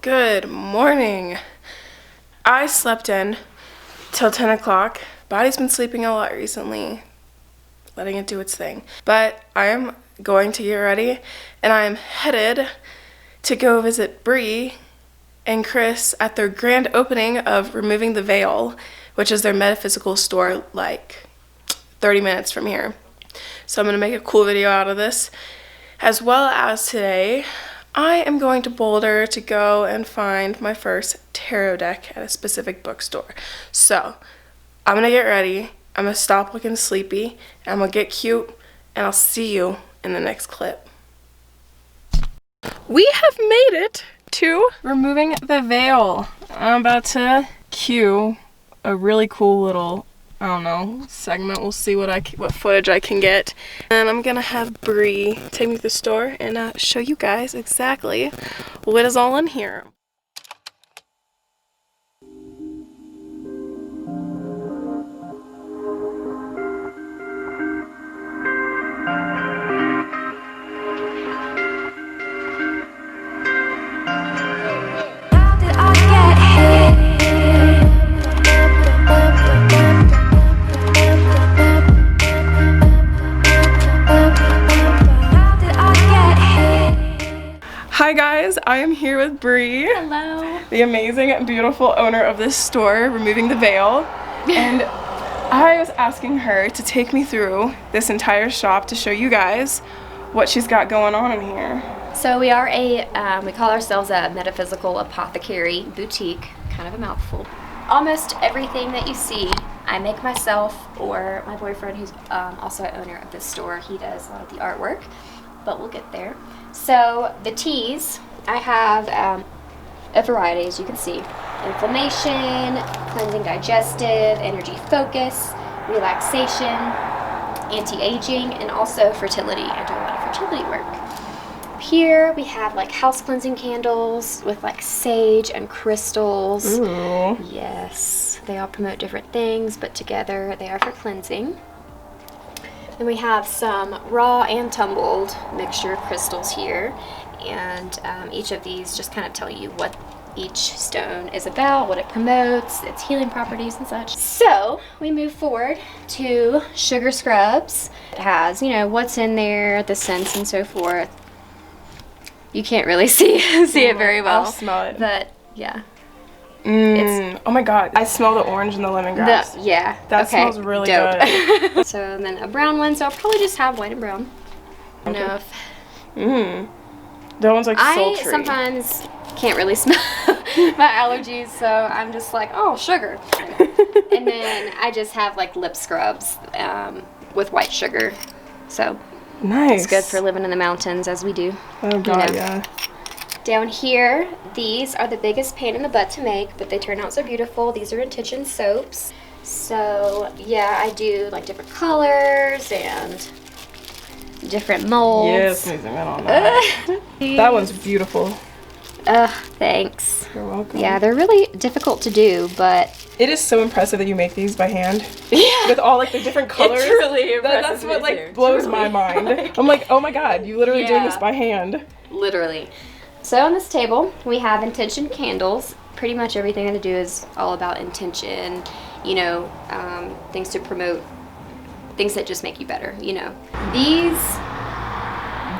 Good morning. I slept in till 10 o'clock. Body's been sleeping a lot recently, letting it do its thing. But I am going to get ready, and I am headed to go visit Bree and Chris at their grand opening of Removing the Veil, which is their metaphysical store like 30 minutes from here. So I'm going to make a cool video out of this. As well as today, I am going to Boulder to go and find my first tarot deck at a specific bookstore. So, I'm going to get ready, I'm going to stop looking sleepy, and I'm going to get cute, and I'll see you in the next clip. We have made it to Removing the Veil. I'm about to cue a really cool little, I don't know, segment. We'll see what footage I can get. And I'm gonna have Bree take me to the store and show you guys exactly what is all in here. Hi guys, I am here with Bree. Hello. The amazing and beautiful owner of this store, Removing the Veil. And I was asking her to take me through this entire shop to show you guys what she's got going on in here. So we are we call ourselves a metaphysical apothecary boutique, kind of a mouthful. Almost everything that you see, I make myself, or my boyfriend, who's also an owner of this store, he does a lot of the artwork, but we'll get there. So the teas, I have a variety, as you can see. Inflammation, cleansing digestive, energy focus, relaxation, anti-aging, and also fertility. I do a lot of fertility work. Here we have like house cleansing candles with like sage and crystals. Ooh. Yes, they all promote different things, but together they are for cleansing. Then we have some raw and tumbled mixture of crystals here, and each of these just kind of tell you what each stone is about, what it promotes, its healing properties and such. So we move forward to sugar scrubs. It has, you know, what's in there, the scents and so forth. You can't really see it very well. I'll smell it. But yeah. Oh my god, I smell the orange and the lemongrass. That smells really dope. good. So then a brown one, so I'll probably just have white and brown. I don't know if... That one's like sultry. I sometimes can't really smell my allergies, so I'm just like, oh, sugar. And then I just have like lip scrubs with white sugar. So nice. It's good for living in the mountains as we do. Oh god, yeah. Down here, these are the biggest pain in the butt to make, but they turn out so beautiful. These are intention soaps. So yeah, I do like different colors and different molds. Yes, let me zoom in on that. That one's beautiful. Thanks. You're welcome. Yeah, they're really difficult to do, but it is so impressive that you make these by hand. Yeah. With all like the different colors. It truly impresses That's what me like too. blows my mind. I'm like, oh my god, you literally doing this by hand. Literally. So on this table, we have intention candles. Pretty much everything that I do is all about intention, you know, things to promote, things that just make you better, you know.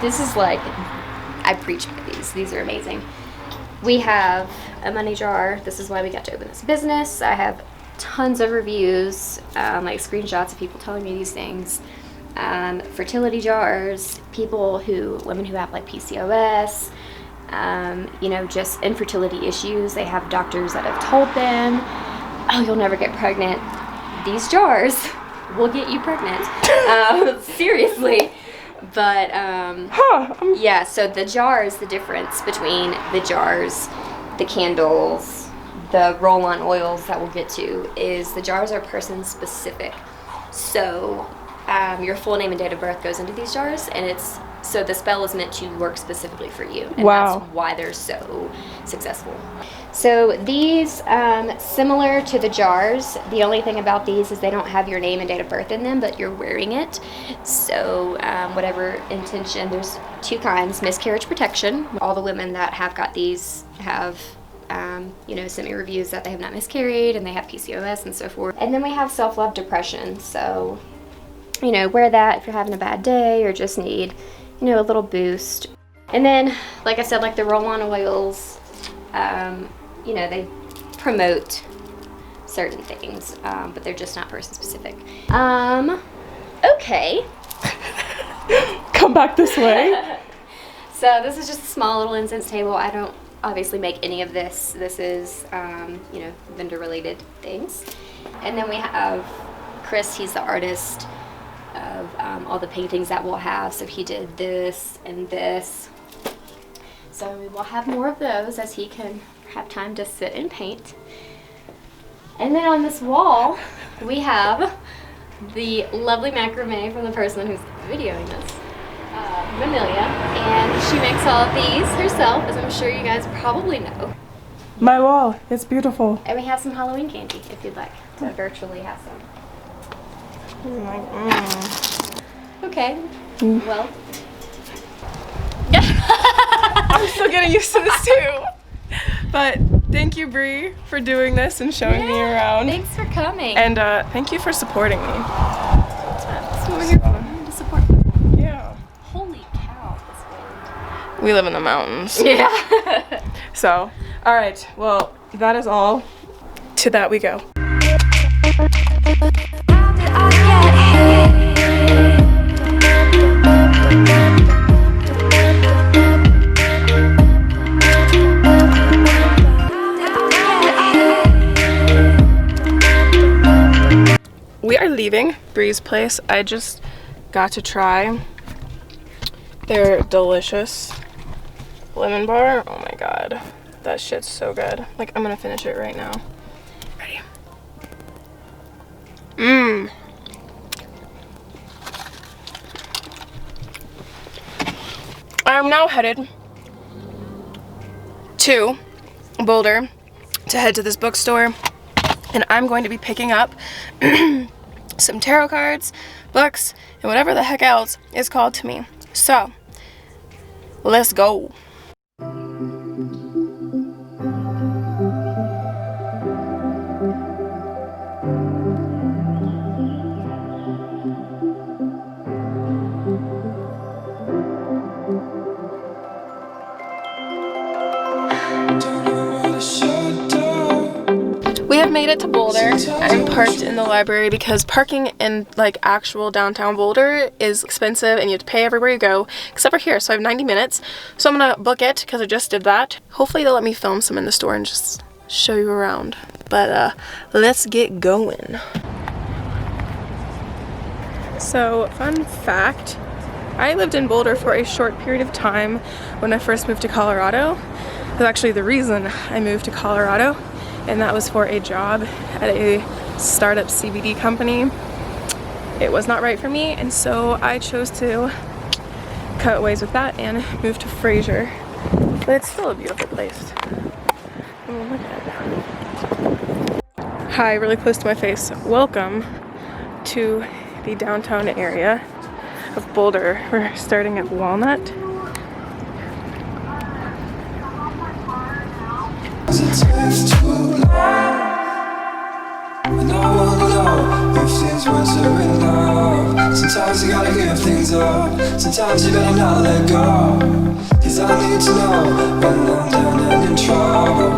This is like, I preach by these. These are amazing. We have a money jar. This is why we got to open this business. I have tons of reviews, like screenshots of people telling me these things. Fertility jars, women who have like PCOS, you know, just infertility issues. They have doctors that have told them, oh, you'll never get pregnant. These jars will get you pregnant. Seriously. But, yeah, so the jars, the difference between the jars, the candles, the roll-on oils that we'll get to, is the jars are person-specific. So, your full name and date of birth goes into these jars, and it's So the spell is meant to work specifically for you, and Wow. that's why they're so successful. So these, similar to the jars, the only thing about these is they don't have your name and date of birth in them, but you're wearing it. So whatever intention, there's two kinds: miscarriage protection. All the women that have got these have sent me reviews that they have not miscarried and they have PCOS and so forth. And then we have self-love depression. So, wear that if you're having a bad day or just need, a little boost. And then, like I said, like the roll-on oils, they promote certain things, but they're just not person specific. Okay. Come back this way. So this is just a small little incense table. I don't obviously make any of this. This is, vendor related things. And then we have Chris, he's the artist of all the paintings that we'll have. So he did this and this. So we will have more of those as he can have time to sit and paint. And then on this wall, we have the lovely macrame from the person who's videoing this. Amelia, and she makes all of these herself, as I'm sure you guys probably know. My wall, it's beautiful. And we have some Halloween candy if you'd like to virtually have some. Okay, well. I'm still getting used to this too. But thank you, Bree, for doing this and showing me around. Thanks for coming. And thank you for supporting me. That's what we're here for, to support people. Yeah. Holy cow, this wind. We live in the mountains. Yeah. So, all right. Well, that is all. To that we go. We are leaving Bree's place. I just got to try their delicious lemon bar. Oh my god, that shit's so good. Like, I'm gonna finish it right now. Ready? I am now headed to Boulder to head to this bookstore, and I'm going to be picking up some tarot cards, books, and whatever the heck else is called to me. So, let's go. We have made it to Boulder. I'm parked in the library because parking in like actual downtown Boulder is expensive and you have to pay everywhere you go, except for here. So I have 90 minutes. So I'm gonna book it because I just did that. Hopefully they'll let me film some in the store and just show you around. But let's get going. So, fun fact, I lived in Boulder for a short period of time when I first moved to Colorado. That's actually the reason I moved to Colorado, and that was for a job at a startup CBD company. It was not right for me, and so I chose to cut ways with that and move to Fraser. But it's still a beautiful place. I mean, look at it. Hi, really close to my face. Welcome to the downtown area of Boulder. We're starting at Walnut. Sometimes you gotta give things up. Sometimes you better not let go. Cause I need to know when I'm down and in trouble.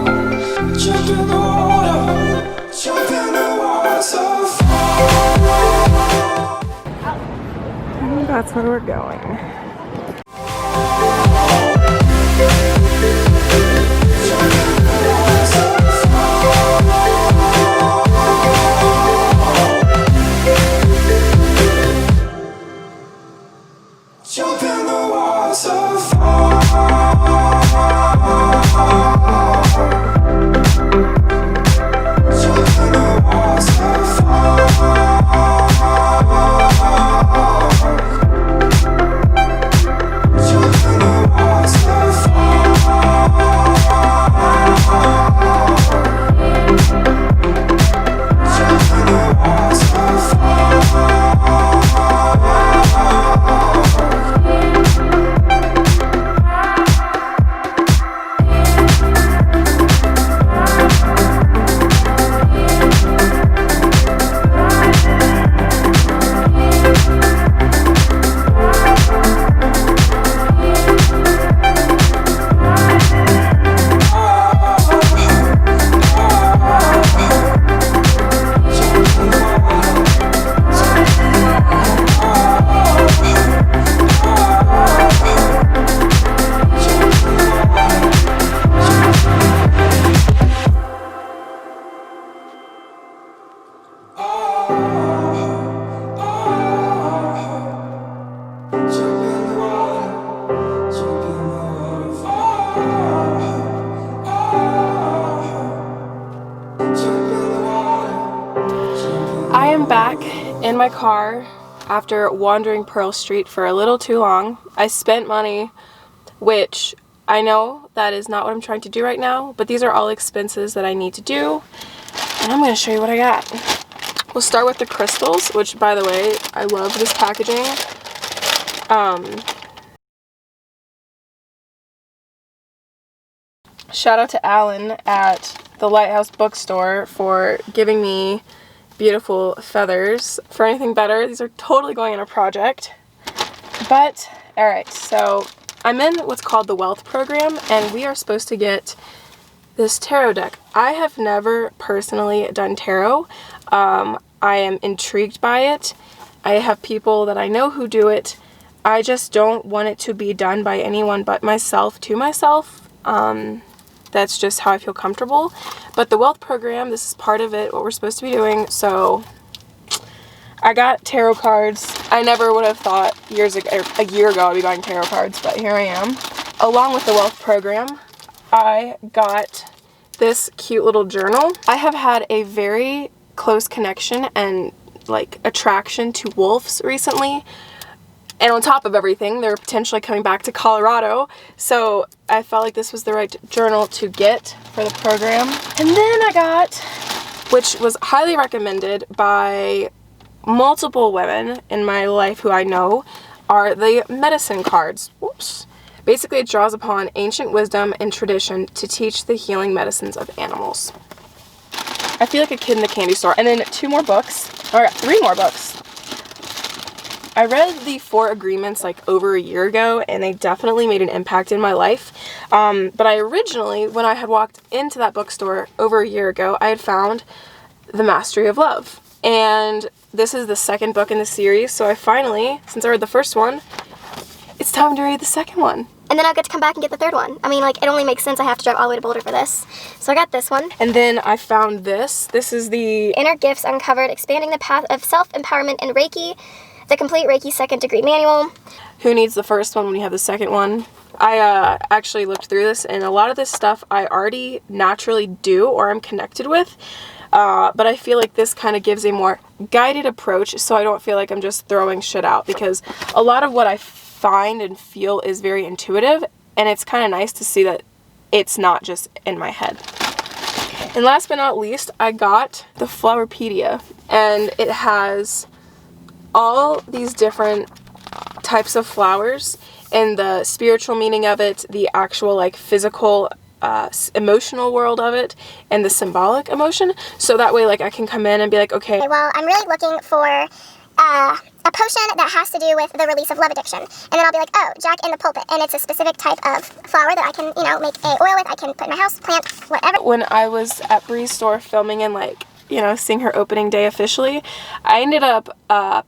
Jump in the water. Jump in the water so far. And that's where we're going. Jump in the water so far. Jump in the water so far. my car after wandering Pearl Street for a little too long. I spent money, which I know that is not what I'm trying to do right now, but these are all expenses that I need to do, and I'm going to show you what I got. We'll start with the crystals, which, by the way, I love this packaging. Shout out to Alan at the Lighthouse Bookstore for giving me beautiful feathers. For anything better, these are totally going in a project. But, alright, so I'm in what's called the Wealth Program, and we are supposed to get this tarot deck. I have never personally done tarot. I am intrigued by it. I have people that I know who do it. I just don't want it to be done by anyone but myself to myself. That's just how I feel comfortable. But the Wealth Program, this is part of it, what we're supposed to be doing. So I got tarot cards. I never would have thought a year ago I'd be buying tarot cards, but here I am. Along with the Wealth Program, I got this cute little journal. I have had a very close connection and like attraction to wolves recently. And on top of everything, they're potentially coming back to Colorado. So I felt like this was the right journal to get for the program. And then I got, which was highly recommended by multiple women in my life who I know, are the medicine cards. Whoops. Basically, it draws upon ancient wisdom and tradition to teach the healing medicines of animals. I feel like a kid in the candy store. And then 2 more books, or 3 more books. I read the 4 Agreements like over a year ago, and they definitely made an impact in my life. But I originally, when I had walked into that bookstore over a year ago, I had found The Mastery of Love. And this is the 2nd book in the series, so I finally, since I read the first one, it's time to read the 2nd one. And then I'll get to come back and get the 3rd one. I mean, like, it only makes sense I have to drive all the way to Boulder for this. So I got this one. And then I found this. This is the Inner Gifts Uncovered, Expanding the Path of Self-Empowerment in Reiki, the Complete Reiki 2nd Degree Manual. Who needs the first one when you have the 2nd one? I actually looked through this, and a lot of this stuff I already naturally do or am connected with. But I feel like this kind of gives a more guided approach, so I don't feel like I'm just throwing shit out, because a lot of what I find and feel is very intuitive, and it's kind of nice to see that it's not just in my head. And last but not least, I got the Flowerpedia, and it has all these different types of flowers and the spiritual meaning of it, the actual like physical emotional world of it, and the symbolic emotion. So that way, like, I can come in and be like, okay, Well, I'm really looking for a potion that has to do with the release of love addiction. And then I'll be like, oh, Jack in the Pulpit. And it's a specific type of flower that I can, you know, make a oil with. I can put in my house, plant, whatever. When I was at Bree's store filming and, like, you know, seeing her opening day officially, I ended up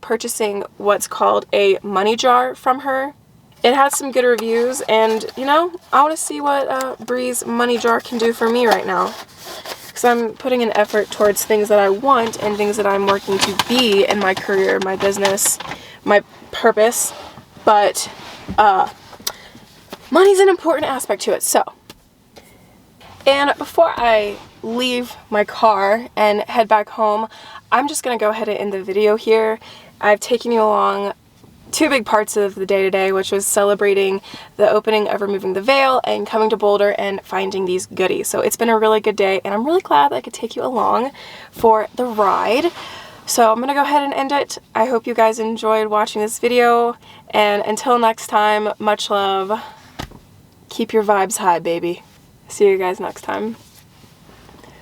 purchasing what's called a money jar from her. It had some good reviews, and, you know, I want to see what Bree's money jar can do for me right now. Because I'm putting an effort towards things that I want and things that I'm working to be in my career, my business, my purpose. But money's an important aspect to it, so. And before I leave my car and head back home, I'm just going to go ahead and end the video here. I've taken you along 2 big parts of the day today, which was celebrating the opening of Removing the Veil and coming to Boulder and finding these goodies. So it's been a really good day, and I'm really glad that I could take you along for the ride. So I'm gonna go ahead and end it. I hope you guys enjoyed watching this video, and until next time, much love. Keep your vibes high, baby. See you guys next time.